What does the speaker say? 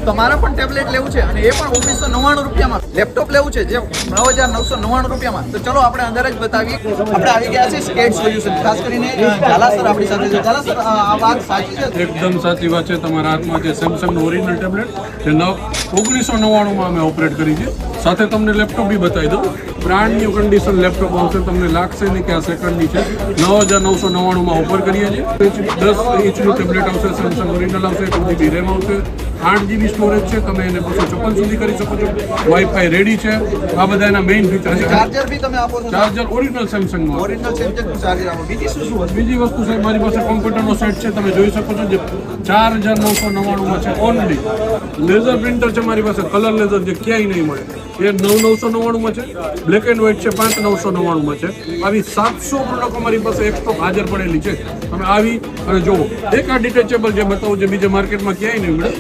તમારે પણ ટેબ્લેટ લેવું છે અને એ પણ 1999 રૂપિયામાં, લેપટોપ લેવું છે જે 9999 રૂપિયામાં, તો ચલો આપણે અંદર જ બતાવીએ. આપણે આવી ગયા છે સ્કેટ સોલ્યુશન, ખાસ કરીને ઝાલા સર આપણી સાથે છે. ઝાલા સર, આ વાત સાચી છે? એકદમ સાચી વાત છે. તમારા હાથમાં જે સેમસંગનું ઓરિજિનલ ટેબ્લેટ જે 1999માં અમે ઓપરેટ કરી છે. સાથે તમને લેપટોપ બી બતાવી દઉં. બ્રાન્ડ ન્યુ કન્ડિશન લેપટોપ આવશે, તમને લાગશે નહીં કે આ સેકન્ડની છે. 9999માં ઓફર કરીએ છીએ. 10 ઇંચનું ટેબ્લેટ આવશે, સેમસંગ ઓરિજિનલ આવશે, 2GB રેમ આવશે, 8GB સ્ટોરેજ છે. તમે એને 256 સુધી કરી શકો છો. વાઈફાઈ રેડી છે. આ બધા એના મેઇન ફીચર છે. ચાર્જર બી તમે આપો છો? ચાર્જર ઓરિજિનલ સેમસંગનું. ઓરિજિનલ સેમસંગનું ચાર્જર આપો. બીજી શું શું વસ્તુ? બીજી વસ્તુ સાહેબ, મારી પાસે કોમ્પ્યુટરનો સેટ છે, તમે જોઈ શકો છો, જે 4999માં છે ઓનલી. લેઝર પ્રિન્ટર છે મારી પાસે, કલર લેઝર, જે ક્યાંય નહીં મળે, એ 9999માં છે. બ્લેક એન્ડ વ્હાઇટ છે 5999માં છે. આવી 700 પ્રોડક્ટ અમારી પાસે એક સ્ટોક હાજર પડેલી છે. તમે આવી અને જોવો. એક આ ડિટેચેબલ જે બતાવું, જે બીજે માર્કેટમાં ક્યાંય નહીં મળે.